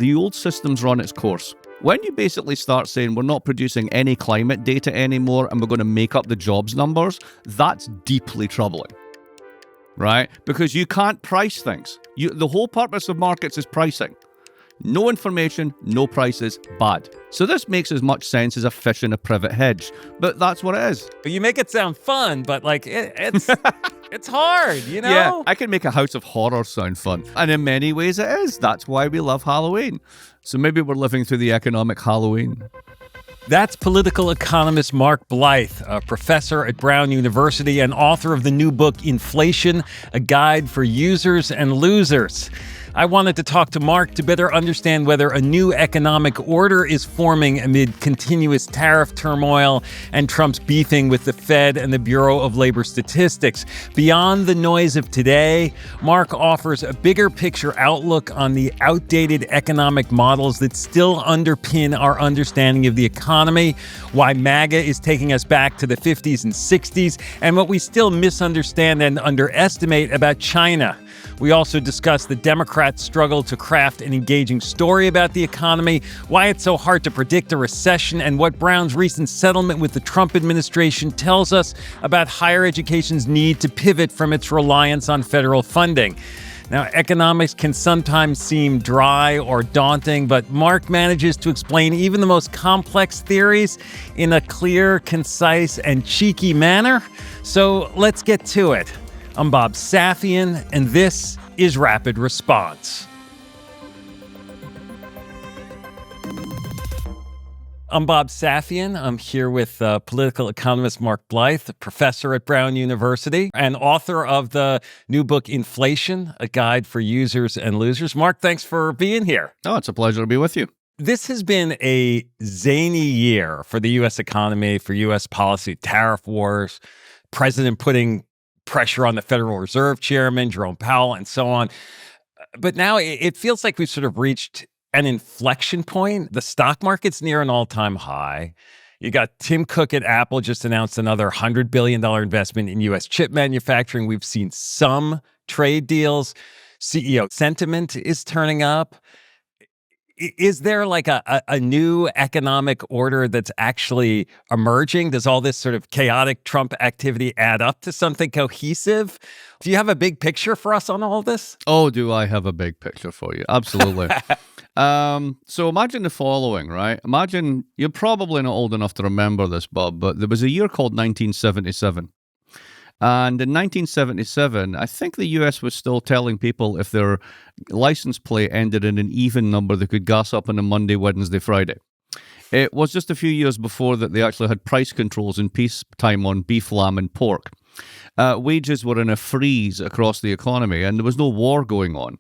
The old system's run its course. When you basically start saying we're not producing any climate data anymore and we're going to make up the jobs numbers, that's deeply troubling, right? Because you can't price things. The whole purpose of markets is pricing. No information, no prices, bad. So this makes as much sense as a fish in a privet hedge, but that's what it is. You make it sound fun, but like it's it's hard, you know? Yeah, I can make a house of horror sound fun. And in many ways it is. That's why we love Halloween. So maybe we're living through the economic Halloween. That's political economist Mark Blyth, a professor at Brown University and author of the new book, Inflation, A Guide for Users and Losers. I wanted to talk to Mark to better understand whether a new economic order is forming amid continuous tariff turmoil and Trump's beefing with the Fed and the Bureau of Labor Statistics. Beyond the noise of today, Mark offers a bigger picture outlook on the outdated economic models that still underpin our understanding of the economy, why MAGA is taking us back to the 50s and 60s, and what we still misunderstand and underestimate about China. We also discuss the Democrats' struggle to craft an engaging story about the economy, why it's so hard to predict a recession, and what Brown's recent settlement with the Trump administration tells us about higher education's need to pivot from its reliance on federal funding. Now, economics can sometimes seem dry or daunting, but Mark manages to explain even the most complex theories in a clear, concise, and cheeky manner. So let's get to it. I'm Bob Safian, and this is Rapid Response. I'm Bob Safian. I'm here with political economist Mark Blyth, a professor at Brown University and author of the new book, Inflation, A Guide for Users and Losers. Mark, thanks for being here. Oh, it's a pleasure to be with you. This has been a zany year for the U.S. economy, for U.S. policy, tariff wars, president putting pressure on the Federal Reserve Chairman, Jerome Powell, and so on. But now it feels like we've sort of reached an inflection point. The stock market's near an all-time high. You got Tim Cook at Apple just announced another $100 billion investment in U.S. chip manufacturing. We've seen some trade deals. CEO sentiment is turning up. Is there like a new economic order that's actually emerging? Does all this sort of chaotic Trump activity add up to something cohesive? Do you have a big picture for us on all this? Oh, do I have a big picture for you? Absolutely. So imagine the following, right? Imagine, you're probably not old enough to remember this, Bob, but there was a year called 1977. And in 1977, I think the US was still telling people if their license plate ended in an even number, they could gas up on a Monday, Wednesday, Friday. It was just a few years before that they actually had price controls in peacetime on beef, lamb, and pork. Wages were in a freeze across the economy, and there was no war going on.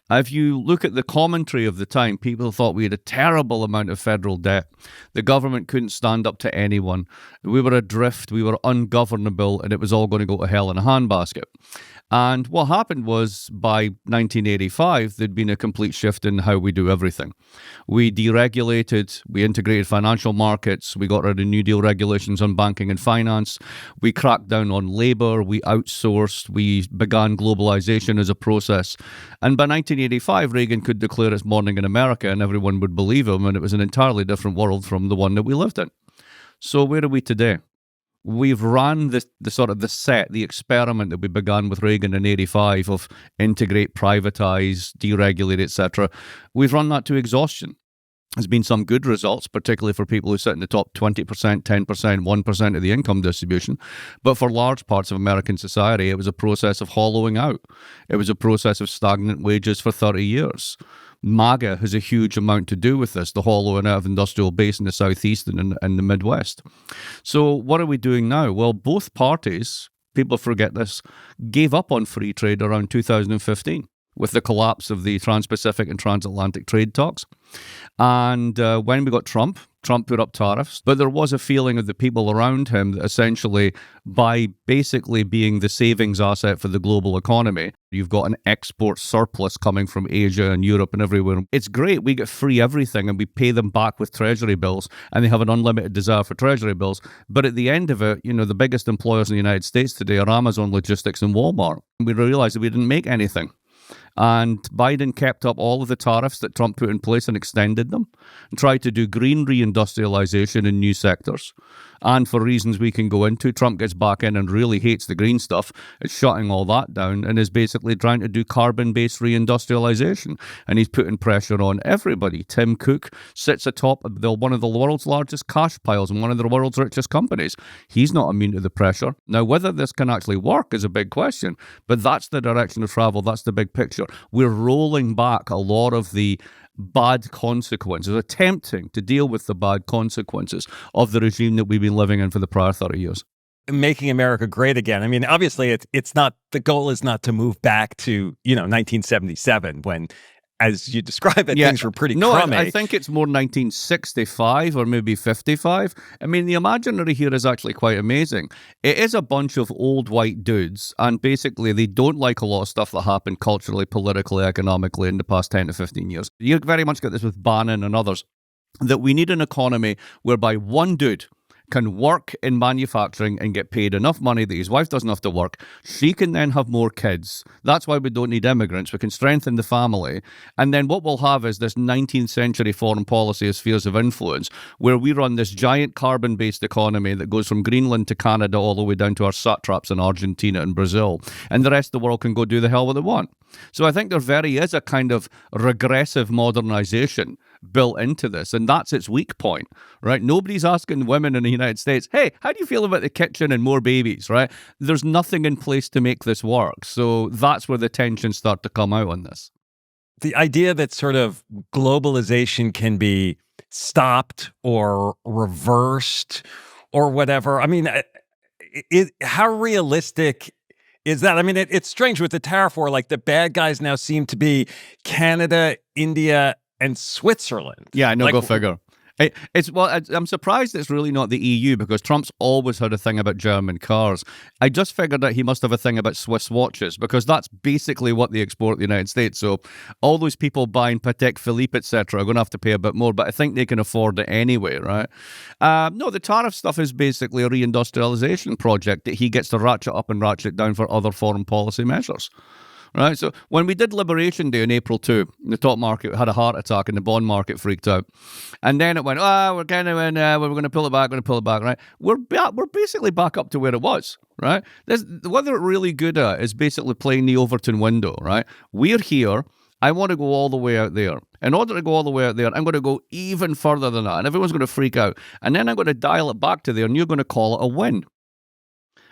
If you look at the commentary of the time, people thought we had a terrible amount of federal debt. The government couldn't stand up to anyone. We were adrift, we were ungovernable, and it was all going to go to hell in a handbasket. And what happened was, by 1985, there'd been a complete shift in how we do everything. We deregulated, we integrated financial markets, we got rid of New Deal regulations on banking and finance, we cracked down on labor, we outsourced, we began globalization as a process. And by 1985, Reagan could declare it's morning in America and everyone would believe him, and it was an entirely different world from the one that we lived in. So where are we today? We've ran the experiment that we began with Reagan in 85 of integrate, privatize, deregulate, etc. We've run that to exhaustion. There's been some good results, particularly for people who sit in the top 20%, 10%, 1% of the income distribution. But for large parts of American society, it was a process of hollowing out. It was a process of stagnant wages for 30 years. MAGA has a huge amount to do with this, the hollowing out of industrial base in the Southeast and the Midwest. So what are we doing now? Well, both parties, people forget this, gave up on free trade around 2015 with the collapse of the Trans-Pacific and Transatlantic trade talks. And when we got Trump put up tariffs, but there was a feeling of the people around him that essentially, by basically being the savings asset for the global economy, you've got an export surplus coming from Asia and Europe and everywhere. It's great. We get free everything and we pay them back with treasury bills, and they have an unlimited desire for treasury bills. But at the end of it, the biggest employers in the United States today are Amazon Logistics and Walmart. We realized that we didn't make anything. And Biden kept up all of the tariffs that Trump put in place and extended them, and tried to do green reindustrialization in new sectors. And for reasons we can go into, Trump gets back in and really hates the green stuff. It's shutting all that down and is basically trying to do carbon-based reindustrialization. And he's putting pressure on everybody. Tim Cook sits atop of one of the world's largest cash piles and one of the world's richest companies. He's not immune to the pressure. Now, whether this can actually work is a big question, but that's the direction of travel. That's the big picture. We're rolling back a lot of the bad consequences, attempting to deal with the bad consequences of the regime that we've been living in for the prior 30 years. Making America great again. I mean, obviously, it's not, the goal is not to move back to, 1977 when, as you describe it, things were pretty crummy. I think it's more 1965 or maybe 55. I mean, the imaginary here is actually quite amazing. It is a bunch of old white dudes, and basically they don't like a lot of stuff that happened culturally, politically, economically in the past 10 to 15 years. You very much get this with Bannon and others, that we need an economy whereby one dude can work in manufacturing and get paid enough money that his wife doesn't have to work. She can then have more kids. That's why we don't need immigrants. We can strengthen the family. And then what we'll have is this 19th century foreign policy of spheres of influence, where we run this giant carbon-based economy that goes from Greenland to Canada all the way down to our satraps in Argentina and Brazil. And the rest of the world can go do the hell what they want. So I think there very is a kind of regressive modernization built into this, and that's its weak point, right? Nobody's asking women in the United States, hey, how do you feel about the kitchen and more babies, right? There's nothing in place to make this work. So that's where the tensions start to come out on this. The idea that sort of globalization can be stopped or reversed or whatever, I mean, how realistic is that? I mean, it's strange with the tariff war, like the bad guys now seem to be Canada, India, and Switzerland. Yeah, I know, go figure. I'm surprised it's really not the EU, because Trump's always had a thing about German cars. I just figured that he must have a thing about Swiss watches, because that's basically what they export to the United States. So all those people buying Patek Philippe, etc., are going to have to pay a bit more, but I think they can afford it anyway, right? No, the tariff stuff is basically a reindustrialization project that he gets to ratchet up and ratchet down for other foreign policy measures. Right, so when we did Liberation Day in April 2, the top market had a heart attack and the bond market freaked out. And then it went, we're kind of in, we're going to pull it back, right? We're basically back up to where it was, right? What they're really good at is basically playing the Overton window, right? We're here. I want to go all the way out there. In order to go all the way out there, I'm going to go even further than that. And everyone's going to freak out. And then I'm going to dial it back to there, and you're going to call it a win.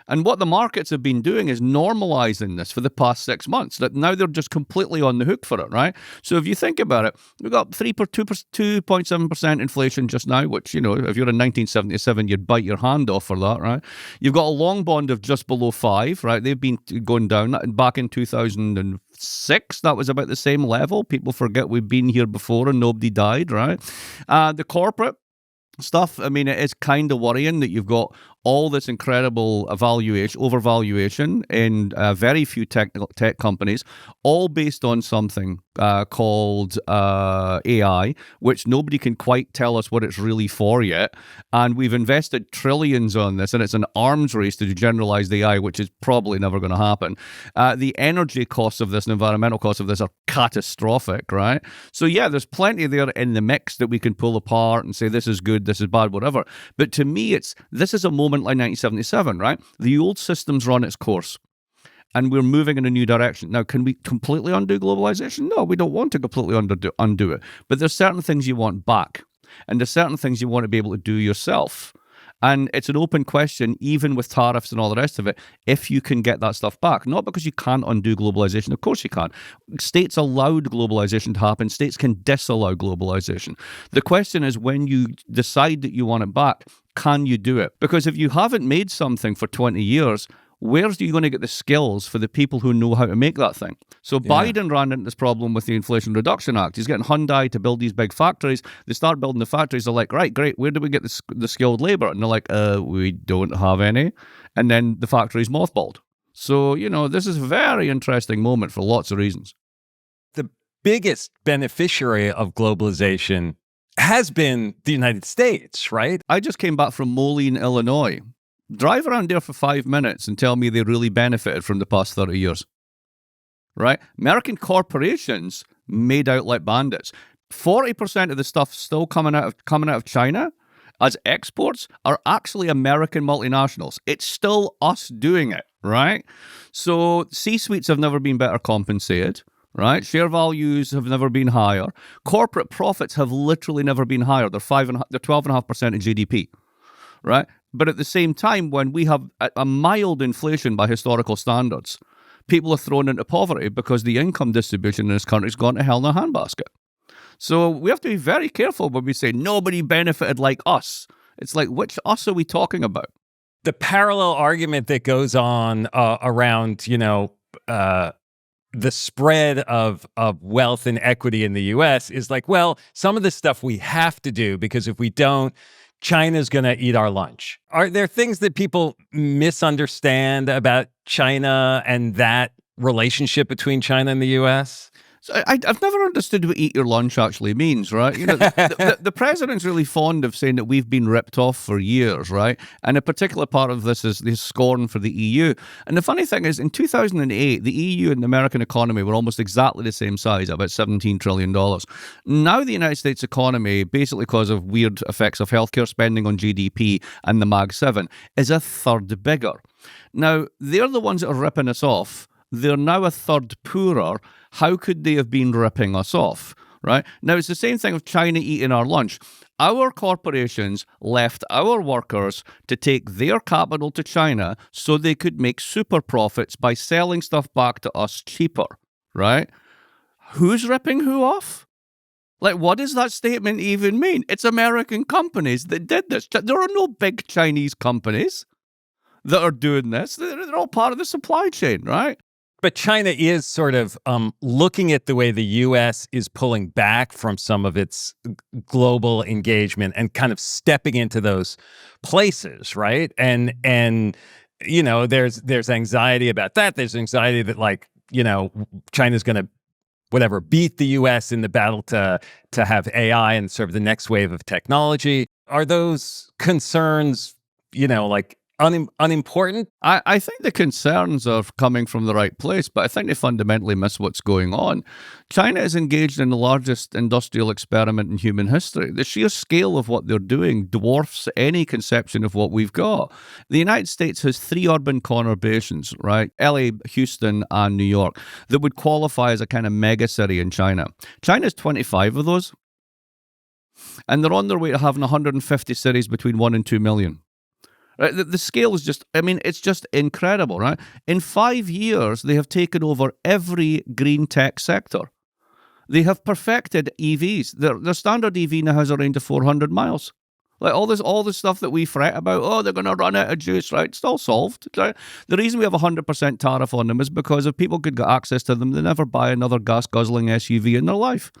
And what the markets have been doing is normalizing this for the past 6 months. That now they're just completely on the hook for it, right? So if you think about it, we've got 2.7% inflation just now, which, if you're in 1977, you'd bite your hand off for that, right? You've got a long bond of just below 5, right? They've been going down. Back in 2006, that was about the same level. People forget we've been here before and nobody died, right? The corporate stuff, I mean, it is kind of worrying that you've got all this incredible overvaluation in very few tech companies, all based on something called AI, which nobody can quite tell us what it's really for yet. And we've invested trillions on this, and it's an arms race to do generalized AI, which is probably never going to happen. The energy costs of this and environmental costs of this are catastrophic, right? So yeah, there's plenty there in the mix that we can pull apart and say this is good, this is bad, whatever. But to me, this is a moment like 1977, right? The old system's run its course, and we're moving in a new direction. Now, can we completely undo globalization? No, we don't want to completely undo it. But there's certain things you want back, and there's certain things you want to be able to do yourself. And it's an open question, even with tariffs and all the rest of it, if you can get that stuff back. Not because you can't undo globalization. Of course you can. States allowed globalization to happen. States can disallow globalization. The question is, when you decide that you want it back, can you do it? Because if you haven't made something for 20 years, where's you going to get the skills for the people who know how to make that thing? So Biden ran into this problem with the Inflation Reduction Act. He's getting Hyundai to build these big factories. They start building the factories. They're like, right, great. Where do we get the skilled labor? And they're like, we don't have any. And then the factory's mothballed. So, this is a very interesting moment for lots of reasons. The biggest beneficiary of globalization has been the United States, right? I just came back from Moline, Illinois. Drive around there for 5 minutes and tell me they really benefited from the past 30 years. right? American corporations made out like bandits. 40% of the stuff still coming out of China as exports are actually American multinationals. It's still us doing it, right? So C-suites have never been better compensated, right? Share values have never been higher. Corporate profits have literally never been higher. They're 12.5% of GDP, right? But at the same time, when we have a mild inflation by historical standards, people are thrown into poverty because the income distribution in this country has gone to hell in a handbasket. So we have to be very careful when we say nobody benefited like us. It's like, which us are we talking about? The parallel argument that goes on around, the spread of wealth and equity in the U.S. is like, well, some of this stuff we have to do because if we don't, China's going to eat our lunch. Are there things that people misunderstand about China and that relationship between China and the U.S.? So I've never understood what eat your lunch actually means, right? You know, the president's really fond of saying that we've been ripped off for years, right? And a particular part of this is the scorn for the EU. And the funny thing is, in 2008, the EU and the American economy were almost exactly the same size, about $17 trillion. Now the United States economy, basically because of weird effects of healthcare spending on GDP and the Mag 7, is a third bigger. Now, they're the ones that are ripping us off. They're now a third poorer. How could they have been ripping us off, right? Now, it's the same thing of China eating our lunch. Our corporations left our workers to take their capital to China so they could make super profits by selling stuff back to us cheaper, right? Who's ripping who off? Like, what does that statement even mean? It's American companies that did this. There are no big Chinese companies that are doing this. They're all part of the supply chain, right? But China is sort of looking at the way the U.S. is pulling back from some of its global engagement and kind of stepping into those places, right? And there's anxiety about that. There's anxiety that China's going to beat the U.S. in the battle to have AI and sort of the next wave of technology. Are those concerns, unimportant? I think the concerns are coming from the right place, but I think they fundamentally miss what's going on. China is engaged in the largest industrial experiment in human history. The sheer scale of what they're doing dwarfs any conception of what we've got. The United States has 3 urban conurbations, right? LA, Houston, and New York, that would qualify as a kind of mega city in China. China's 25 of those, and they're on their way to having 150 cities between 1 and 2 million. Right, the scale is just, it's just incredible, right? In 5 years, they have taken over every green tech sector. They have perfected EVs. Their standard EV now has a range of 400 miles. Like all this stuff that we fret about, they're going to run out of juice, right? It's all solved. Right? The reason we have 100% tariff on them is because if people could get access to them, they never buy another gas-guzzling SUV in their life.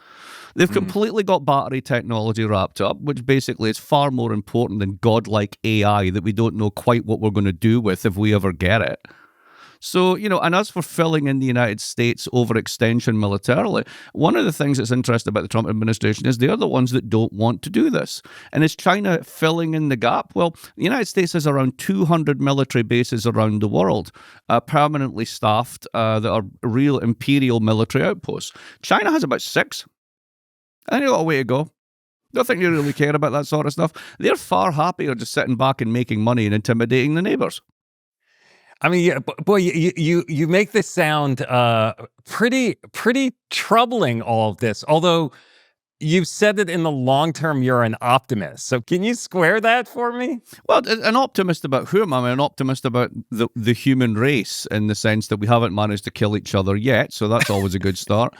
They've completely got battery technology wrapped up, which basically is far more important than godlike AI that we don't know quite what we're going to do with if we ever get it. So, and as for filling in the United States overextension militarily, one of the things that's interesting about the Trump administration is they're the ones that don't want to do this. And is China filling in the gap? Well, the United States has around 200 military bases around the world, permanently staffed, that are real imperial military outposts. China has about 6. I think they've got a way to go. Don't think they really care about that sort of stuff. They're far happier just sitting back and making money and intimidating the neighbors. I mean, yeah, boy, you make this sound pretty troubling, all of this. Although you've said that in the long term you're an optimist. So can you square that for me? Well, an optimist about whom? I'm an optimist about the human race in the sense that we haven't managed to kill each other yet. So that's always a good start.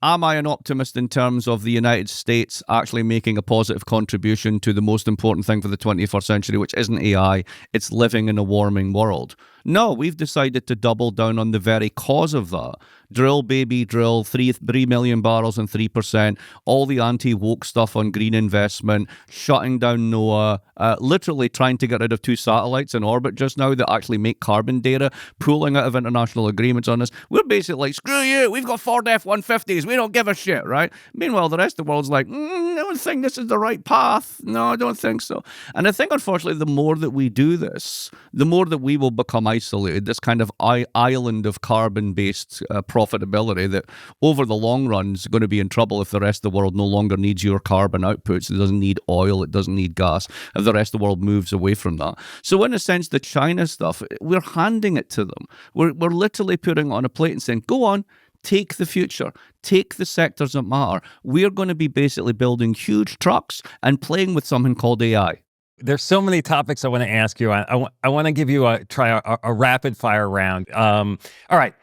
Am I an optimist in terms of the United States actually making a positive contribution to the most important thing for the 21st century, which isn't AI, it's living in a warming world? No, we've decided to double down on the very cause of that. Drill, baby, drill, 3 million barrels and 3%, all the anti-woke stuff on green investment, shutting down NOAA, literally trying to get rid of 2 satellites in orbit just now that actually make carbon data, pulling out of international agreements on this. We're basically like, screw you, we've got Ford F-150s, we don't give a shit, right? Meanwhile, the rest of the world's like, I don't think this is the right path. No, I don't think so. And I think, unfortunately, the more that we do this, the more that we will become isolated, this kind of island of carbon-based profitability that over the long run is going to be in trouble if the rest of the world no longer needs your carbon outputs. It doesn't need oil, it doesn't need gas, if the rest of the world moves away from that. So in a sense, the China stuff, we're handing it to them. We're literally putting it on a plate and saying, go on, take the future, take the sectors that matter. We're going to be basically building huge trucks and playing with something called AI. There's so many topics I want to ask you. I want to give you a rapid fire round. All right.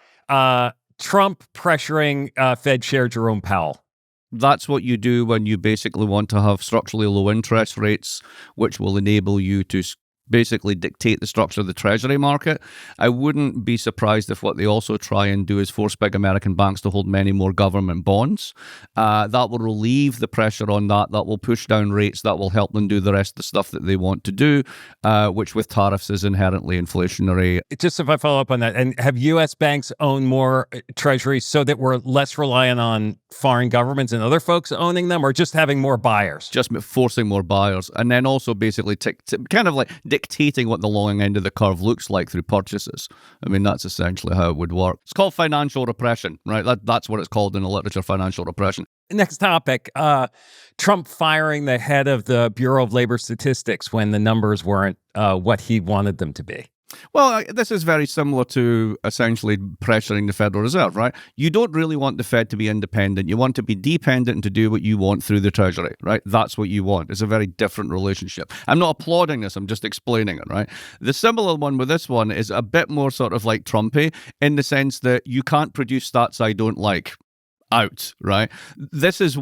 Trump pressuring Fed Chair Jerome Powell. That's what you do when you basically want to have structurally low interest rates, which will enable you to basically dictate the structure of the treasury market. I wouldn't be surprised if what they also try and do is force big American banks to hold many more government bonds. That will relieve the pressure on that. That will push down rates. That will help them do the rest of the stuff that they want to do, which with tariffs is inherently inflationary. Just if I follow up on that, and have U.S. banks own more treasuries so that we're less reliant on foreign governments and other folks owning them, or just having more buyers? Just forcing more buyers. And then also basically kind of like dictating what the long end of the curve looks like through purchases. I mean, that's essentially how it would work. It's called financial repression, right? That's what it's called in the literature, financial repression. Next topic, Trump firing the head of the Bureau of Labor Statistics when the numbers weren't what he wanted them to be. Well, this is very similar to essentially pressuring the Federal Reserve, right? You don't really want the Fed to be independent. You want to be dependent and to do what you want through the Treasury, right? That's what you want. It's a very different relationship. I'm not applauding this. I'm just explaining it, right? The similar one with this one is a bit more sort of like Trumpy in the sense that you can't produce stats I don't like. Out, right? This is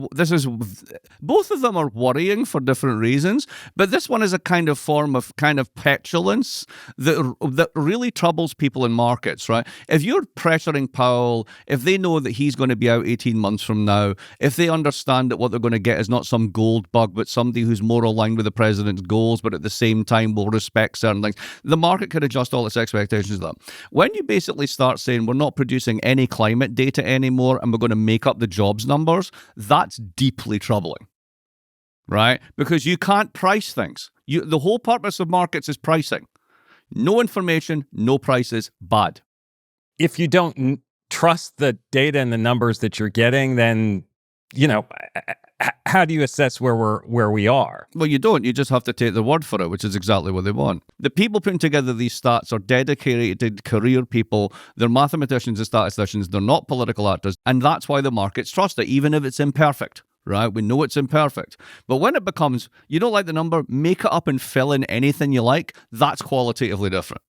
both of them are worrying for different reasons, but this one is a kind of form of kind of petulance that really troubles people in markets, right? If you're pressuring Powell, if they know that he's going to be out 18 months from now, if they understand that what they're going to get is not some gold bug, but somebody who's more aligned with the president's goals, but at the same time will respect certain things, the market can adjust all its expectations to that. When you basically start saying we're not producing any climate data anymore and we're going to make up the jobs numbers, that's deeply troubling, right? Because you can't price things. The whole purpose of markets is pricing. No information, no prices, bad. If you don't trust the data and the numbers that you're getting, then, how do you assess where we are? Well, you don't. You just have to take their word for it, which is exactly what they want. The people putting together these stats are dedicated career people. They're mathematicians and statisticians. They're not political actors. And that's why the markets trust it, even if it's imperfect, right? We know it's imperfect. But when it becomes, you don't like the number, make it up and fill in anything you like, that's qualitatively different.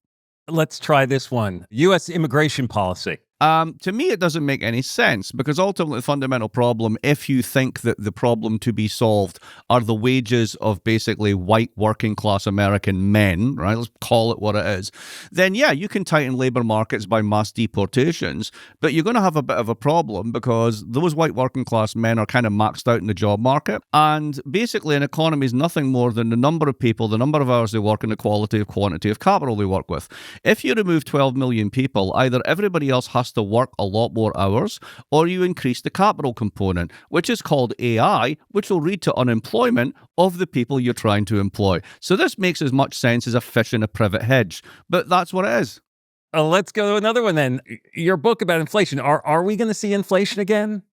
Let's try this one. U.S. immigration policy. To me, it doesn't make any sense because ultimately the fundamental problem, if you think that the problem to be solved are the wages of basically white working class American men, right? Let's call it what it is. Then, yeah, you can tighten labor markets by mass deportations, but you're going to have a bit of a problem because those white working class men are kind of maxed out in the job market. And basically an economy is nothing more than the number of people, the number of hours they work, and the quality of quantity of capital they work with. If you remove 12 million people, either everybody else has to work a lot more hours, or you increase the capital component, which is called AI, which will lead to unemployment of the people you're trying to employ. So this makes as much sense as a fish in a privet hedge, but that's what it is. Let's go to another one then. Your book about inflation. Are we going to see inflation again?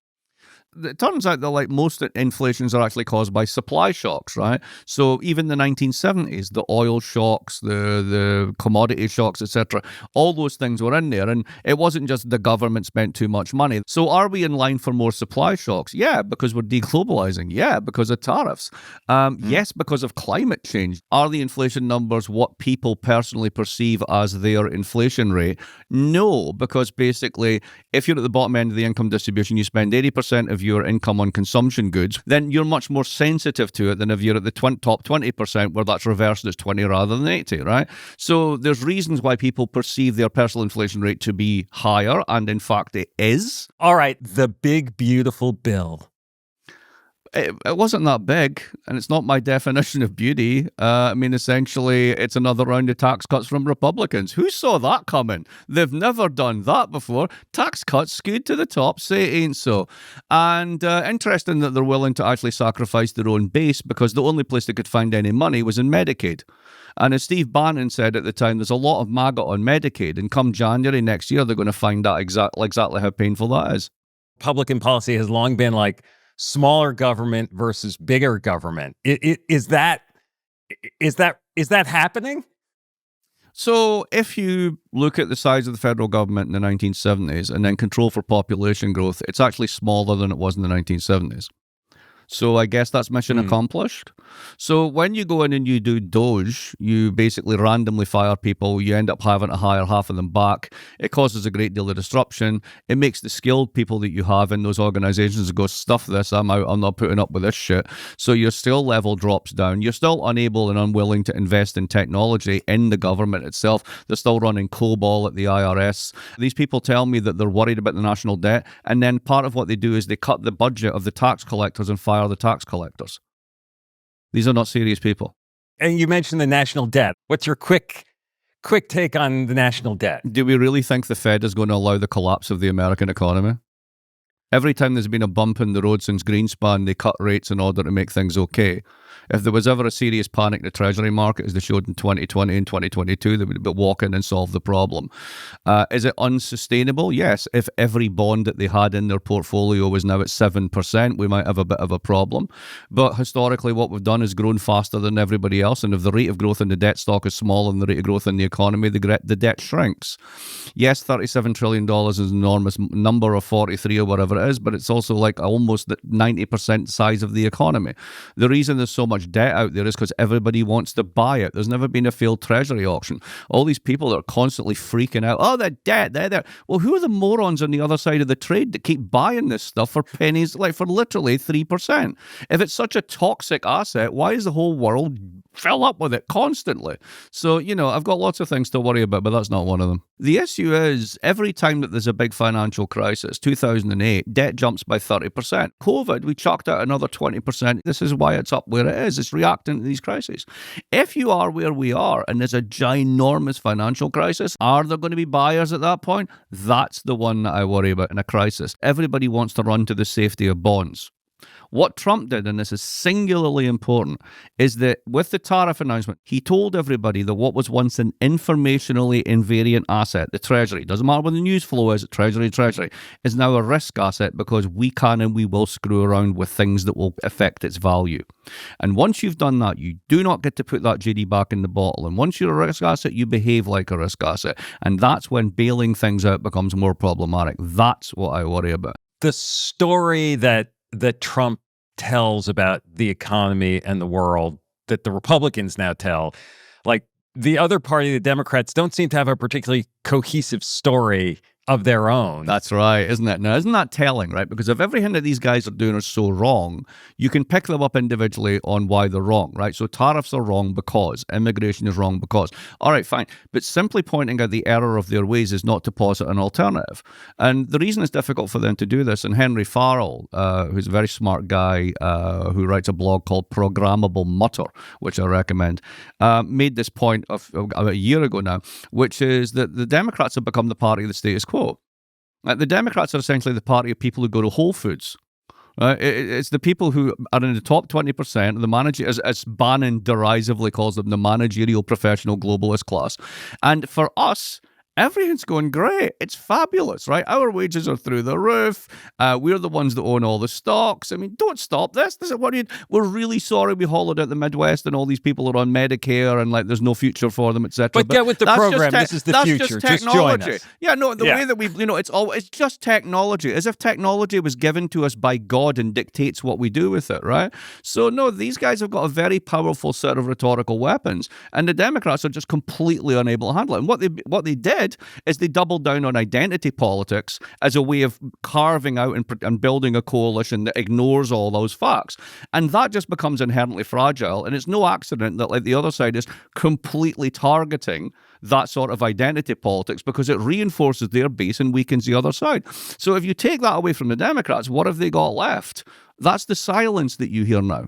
It turns out that like most inflations are actually caused by supply shocks, right? So even the 1970s, the oil shocks, the commodity shocks, etc., all those things were in there. And it wasn't just the government spent too much money. So are we in line for more supply shocks? Yeah, because we're deglobalizing. Yeah, because of tariffs. Yes, because of climate change. Are the inflation numbers what people personally perceive as their inflation rate? No, because basically, if you're at the bottom end of the income distribution, you spend 80% of your income on consumption goods, then you're much more sensitive to it than if you're at the top 20% where that's reversed, it's 20 rather than 80, right? So there's reasons why people perceive their personal inflation rate to be higher, and in fact it is. All right, the big, beautiful bill. It wasn't that big, and it's not my definition of beauty. I mean, essentially, it's another round of tax cuts from Republicans. Who saw that coming? They've never done that before. Tax cuts skewed to the top, say it ain't so. And interesting that they're willing to actually sacrifice their own base because the only place they could find any money was in Medicaid. And as Steve Bannon said at the time, there's a lot of MAGA on Medicaid, and come January next year, they're going to find out exactly how painful that is. Republican policy has long been like smaller government versus bigger government. Is that happening? So if you look at the size of the federal government in the 1970s and then control for population growth, it's actually smaller than it was in the 1970s. So I guess that's mission accomplished. So when you go in and you do Doge, you basically randomly fire people. You end up having to hire half of them back. It causes a great deal of disruption. It makes the skilled people that you have in those organizations go, stuff this, I'm out, I'm not putting up with this shit. So your skill level drops down. You're still unable and unwilling to invest in technology in the government itself. They're still running COBOL at the IRS. These people tell me that they're worried about the national debt. And then part of what they do is they cut the budget of the tax collectors and fire the tax collectors. These are not serious people. And you mentioned the national debt. What's your quick take on the national debt? Do we really think the Fed is going to allow the collapse of the American economy? Every time there's been a bump in the road since Greenspan, they cut rates in order to make things okay. If there was ever a serious panic in the Treasury market, as they showed in 2020 and 2022, they would walk in and solve the problem. Is it unsustainable? Yes. If every bond that they had in their portfolio was now at 7%, we might have a bit of a problem. But historically, what we've done is grown faster than everybody else. And if the rate of growth in the debt stock is smaller than the rate of growth in the economy, the debt shrinks. Yes, $37 trillion is an enormous number, of 43 or whatever it is, but it's also like almost the 90% size of the economy. The reason there's so much debt out there is because everybody wants to buy it. There's never been a failed treasury auction. All these people that are constantly freaking out, oh, the debt, they're. Well, who are the morons on the other side of the trade that keep buying this stuff for pennies, like for literally 3%? If it's such a toxic asset, why is the whole world fill up with it constantly? So, I've got lots of things to worry about, but that's not one of them. The issue is every time that there's a big financial crisis, 2008, debt jumps by 30%. COVID, we chucked out another 20%. This is why it's up where it is. It's reacting to these crises. If you are where we are and there's a ginormous financial crisis, are there going to be buyers at that point? That's the one that I worry about in a crisis. Everybody wants to run to the safety of bonds. What Trump did, and this is singularly important, is that with the tariff announcement, he told everybody that what was once an informationally invariant asset, the Treasury, doesn't matter what the news flow is, Treasury, is now a risk asset because we can and we will screw around with things that will affect its value. And once you've done that, you do not get to put that GD back in the bottle. And once you're a risk asset, you behave like a risk asset. And that's when bailing things out becomes more problematic. That's what I worry about. The story that Trump tells about the economy and the world that the Republicans now tell, like the other party, the Democrats, don't seem to have a particularly cohesive story of their own. That's right, isn't it? Now, isn't that telling, right? Because if everything that these guys are doing is so wrong, you can pick them up individually on why they're wrong, right? So tariffs are wrong because, immigration is wrong because. All right, fine. But simply pointing out the error of their ways is not to posit an alternative. And the reason it's difficult for them to do this, and Henry Farrell, who's a very smart guy who writes a blog called Programmable Mutter, which I recommend, made this point of about a year ago now, which is that the Democrats have become the party of the status quo. The Democrats are essentially the party of people who go to Whole Foods. Right? It's the people who are in the top 20%, the manager, as Bannon derisively calls them, the managerial professional globalist class. And for us, everything's going great. It's fabulous, right? Our wages are through the roof. We're the ones that own all the stocks. I mean, don't stop this. This is what we're really sorry we hollowed out the Midwest and all these people are on Medicare and like there's no future for them, etc. But get with the program. This is the future. Just join us. Yeah, no, the way that we, it's just technology. As if technology was given to us by God and dictates what we do with it, right? So no, these guys have got a very powerful set of rhetorical weapons, and the Democrats are just completely unable to handle it. And what they did did is they doubled down on identity politics as a way of carving out and building a coalition that ignores all those facts. And that just becomes inherently fragile. And it's no accident that, like, the other side is completely targeting that sort of identity politics because it reinforces their base and weakens the other side. So if you take that away from the Democrats, what have they got left? That's the silence that you hear now.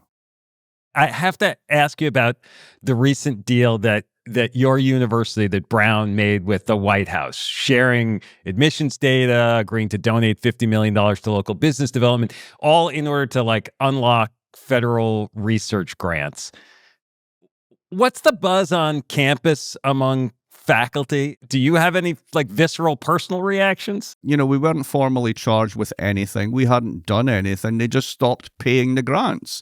I have to ask you about the recent deal that your university, that Brown, made with the White House, sharing admissions data, agreeing to donate $50 million to local business development, all in order to like unlock federal research grants. What's the buzz on campus among faculty? Do you have any like visceral personal reactions? We weren't formally charged with anything. We hadn't done anything. They just stopped paying the grants.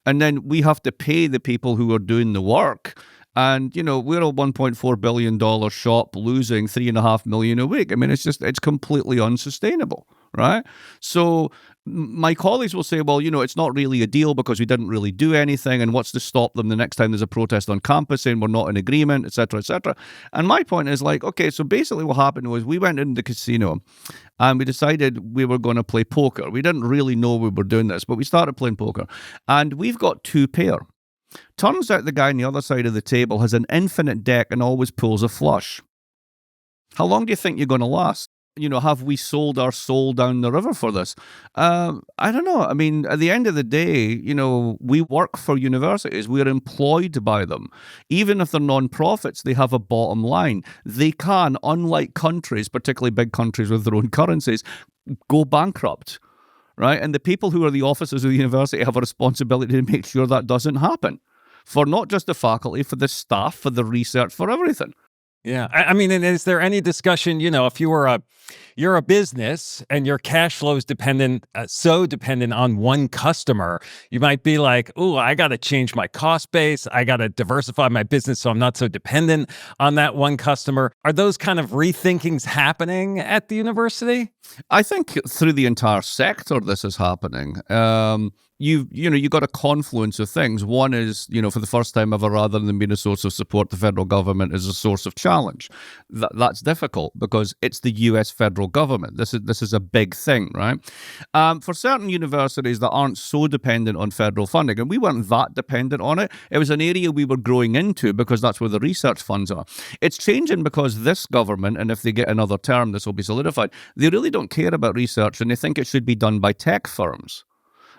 And then we have to pay the people who are doing the work. And, we're a $1.4 billion shop losing $3.5 million a week. I mean, it's completely unsustainable, right? So my colleagues will say, well, it's not really a deal because we didn't really do anything. And what's to stop them the next time there's a protest on campus saying we're not in agreement, et cetera, et cetera. And my point is like, okay, so basically what happened was we went into the casino and we decided we were going to play poker. We didn't really know we were doing this, but we started playing poker. And we've got two pair. Turns out the guy on the other side of the table has an infinite deck and always pulls a flush. How long do you think you're going to last? Have we sold our soul down the river for this? I don't know. I mean, at the end of the day, we work for universities. We're employed by them. Even if they're non-profits, they have a bottom line. They can, unlike countries, particularly big countries with their own currencies, go bankrupt. Right? And the people who are the officers of the university have a responsibility to make sure that doesn't happen. For not just the faculty, for the staff, for the research, for everything. Yeah. I mean, and is there any discussion, if you're a business and your cash flow is dependent on one customer, you might be like, oh, I got to change my cost base. I got to diversify my business so I'm not so dependent on that one customer. Are those kind of rethinkings happening at the university? I think through the entire sector, this is happening. You've got a confluence of things. One is, for the first time ever, rather than being a source of support, the federal government is a source of challenge. That's difficult because it's the U.S. federal government. This is a big thing, right? For certain universities that aren't so dependent on federal funding, and we weren't that dependent on it, it was an area we were growing into because that's where the research funds are. It's changing because this government, and if they get another term, this will be solidified, they really don't care about research and they think it should be done by tech firms.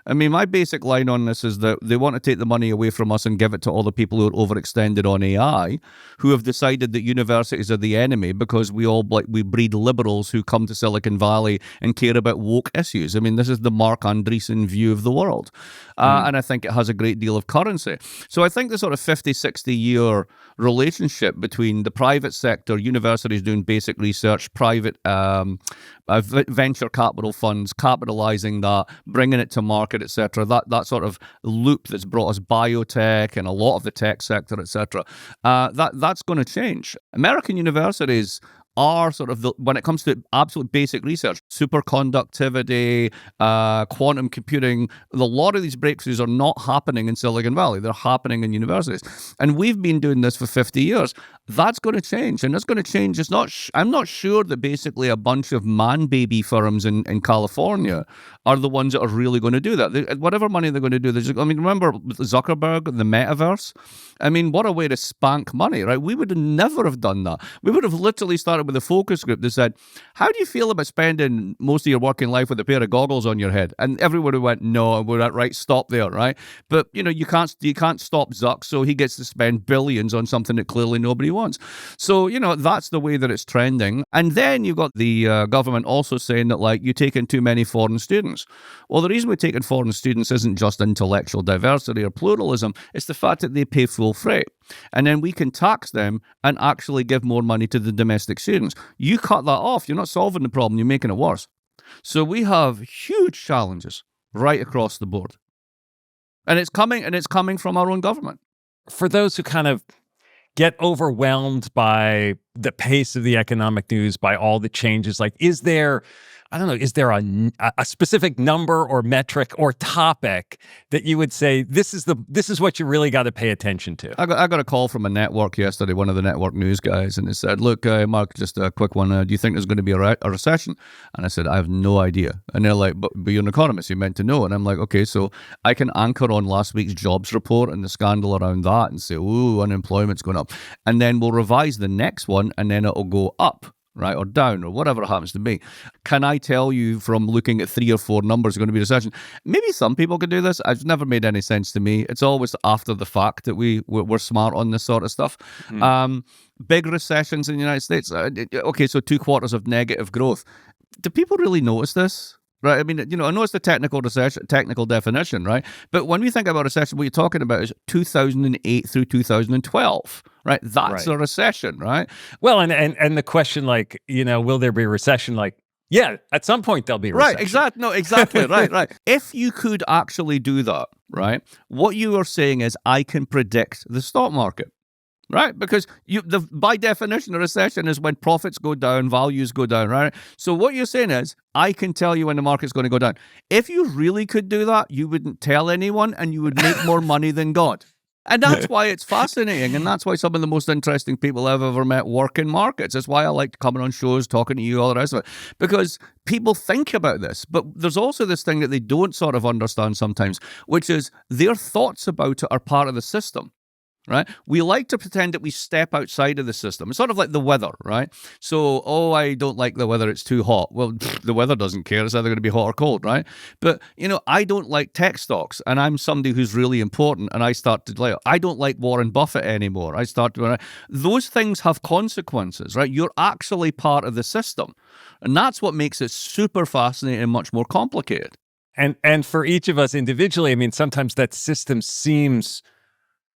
I mean, my basic line on this is that they want to take the money away from us and give it to all the people who are overextended on AI, who have decided that universities are the enemy because we breed liberals who come to Silicon Valley and care about woke issues. I mean, this is the Mark Andreessen view of the world. And I think it has a great deal of currency. So I think the sort of 50, 60-year relationship between the private sector, universities doing basic research, private venture capital funds, capitalizing that, bringing it to market, etc. That sort of loop that's brought us biotech and a lot of the tech sector, etc. That's going to change. American universities are sort of, when it comes to absolute basic research, superconductivity, quantum computing, a lot of these breakthroughs are not happening in Silicon Valley. They're happening in universities. And we've been doing this for 50 years. That's going to change. And that's going to change. I'm not sure that basically a bunch of man-baby firms in California are the ones that are really going to do that. Whatever money they're going to do, remember Zuckerberg, the metaverse? I mean, what a way to spank money, right? We would never have done that. We would have literally started with a focus group that said, how do you feel about spending most of your working life with a pair of goggles on your head? And everybody went, no, and we're like, right, stop there, right? But, you can't stop Zuck, so he gets to spend billions on something that clearly nobody wants. So, that's the way that it's trending. And then you've got the government also saying that, like, you're taking too many foreign students. Well, the reason we're taking foreign students isn't just intellectual diversity or pluralism, it's the fact that they pay full freight. And then we can tax them and actually give more money to the domestic students. You cut that off, you're not solving the problem, you're making it worse. So we have huge challenges right across the board. And it's coming from our own government. For those who kind of get overwhelmed by the pace of the economic news, by all the changes, like, is there I don't know, is there a specific number or metric or topic that you would say this is what you really got to pay attention to? I got a call from a network yesterday, one of the network news guys, and they said, look, Mark, just a quick one. Do you think there's going to be a recession? And I said, I have no idea. And they're like, but you're an economist, you're meant to know. And I'm like, okay, so I can anchor on last week's jobs report and the scandal around that and say, ooh, unemployment's going up. And then we'll revise the next one and then it'll go up, right, or down, or whatever it happens to be. Can I tell you from looking at 3 or 4 numbers going to be a recession? Maybe some people can do this. It's never made any sense to me. It's always after the fact that we're smart on this sort of stuff. Big recessions in the United States. Okay, so 2 quarters of negative growth. Do people really notice this? Right, I mean, I know it's the technical definition, right? But when we think about recession, what you're talking about is 2008 through 2012, right? That's a recession, right? Well, and the question, like, will there be a recession? Like, yeah, at some point there'll be a recession. Right, exactly. No, exactly, right. If you could actually do that, right, what you are saying is I can predict the stock market. Right, because by definition, a recession is when profits go down, values go down, right? So what you're saying is, I can tell you when the market's going to go down. If you really could do that, you wouldn't tell anyone, and you would make more money than God. And that's why it's fascinating, and that's why some of the most interesting people I've ever met work in markets. That's why I like coming on shows, talking to you, all the rest of it, because people think about this. But there's also this thing that they don't sort of understand sometimes, which is their thoughts about it are part of the system. Right? We like to pretend that we step outside of the system. It's sort of like the weather, right? So, I don't like the weather, it's too hot. Well, the weather doesn't care. It's either going to be hot or cold, right? But, I don't like tech stocks, and I'm somebody who's really important, and I don't like Warren Buffett anymore. Those things have consequences, right? You're actually part of the system. And that's what makes it super fascinating and much more complicated. And for each of us individually, I mean, sometimes that system seems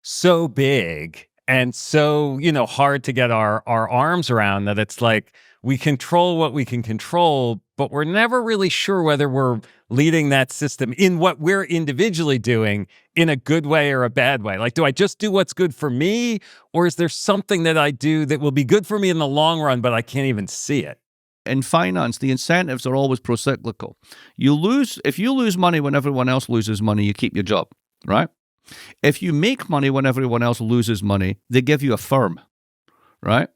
so big and so, hard to get our arms around that it's like we control what we can control, but we're never really sure whether we're leading that system in what we're individually doing in a good way or a bad way. Like, do I just do what's good for me, or is there something that I do that will be good for me in the long run, but I can't even see it? In finance, the incentives are always pro-cyclical. If you lose money when everyone else loses money, you keep your job, right? If you make money when everyone else loses money, they give you a firm, right?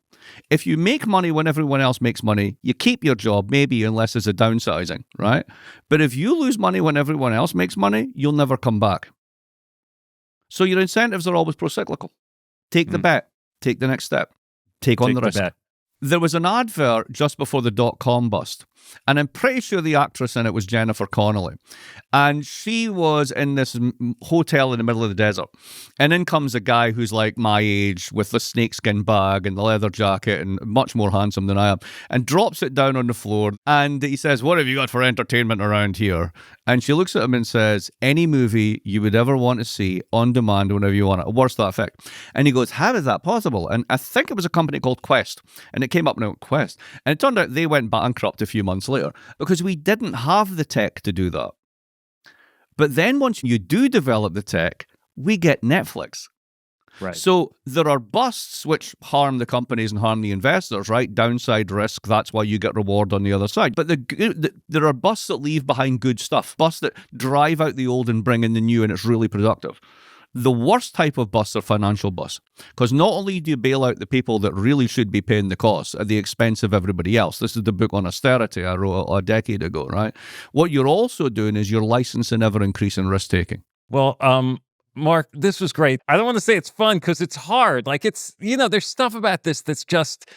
If you make money when everyone else makes money, you keep your job, maybe unless it's a downsizing, right? But if you lose money when everyone else makes money, you'll never come back. So your incentives are always pro-cyclical. Take the bet. Take the next step. Take on the risk. Bet. There was an advert just before the dot-com bust, and I'm pretty sure the actress in it was Jennifer Connelly. And she was in this hotel in the middle of the desert. And in comes a guy who's like my age with the snakeskin bag and the leather jacket and much more handsome than I am, and drops it down on the floor. And he says, "What have you got for entertainment around here?" And she looks at him and says, "Any movie you would ever want to see on demand whenever you want it." Words to that effect. And he goes, "How is that possible?" And I think it was a company called Quest. And it came up now, Quest. And it turned out they went bankrupt a few months later because we didn't have the tech to do that. But then once you do develop the tech, we get Netflix. Right. So there are busts which harm the companies and harm the investors, right? Downside risk, that's why you get reward on the other side. But there are busts that leave behind good stuff, busts that drive out the old and bring in the new, and it's really productive. The worst type of busts are financial busts, because not only do you bail out the people that really should be paying the costs at the expense of everybody else. This is the book on austerity I wrote a decade ago, right? What you're also doing is you're licensing ever-increasing risk-taking. Well, Mark, this was great. I don't want to say it's fun because it's hard. Like, it's, there's stuff about this that's just,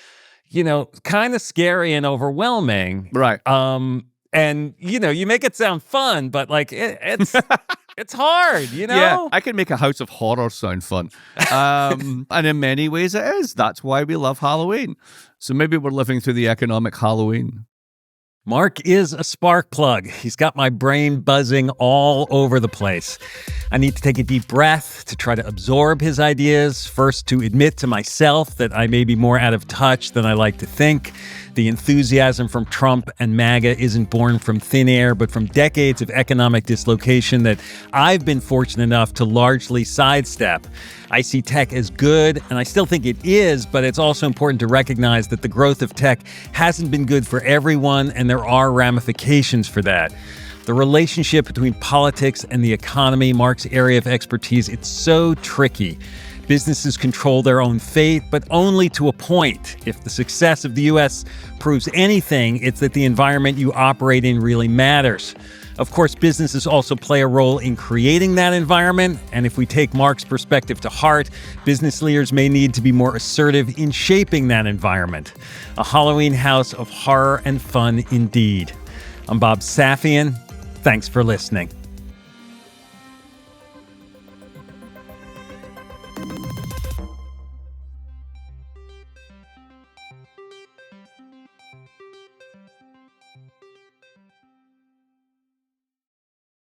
kind of scary and overwhelming. Right. And, you make it sound fun, but like it's... It's hard, Yeah, I can make a house of horror sound fun. And in many ways it is. That's why we love Halloween. So maybe we're living through the economic Halloween. Mark is a spark plug. He's got my brain buzzing all over the place. I need to take a deep breath to try to absorb his ideas. First, to admit to myself that I may be more out of touch than I like to think. the enthusiasm from Trump and MAGA isn't born from thin air, but from decades of economic dislocation that I've been fortunate enough to largely sidestep. I see tech as good, and I still think it is, but it's also important to recognize that the growth of tech hasn't been good for everyone, and there are ramifications for that. The relationship between politics and the economy, Mark's area of expertise, it's so tricky. Businesses control their own fate, but only to a point. If the success of the U.S. proves anything, it's that the environment you operate in really matters. Of course, businesses also play a role in creating that environment, and if we take Mark's perspective to heart, business leaders may need to be more assertive in shaping that environment. A Halloween house of horror and fun indeed. I'm Bob Safian. Thanks for listening.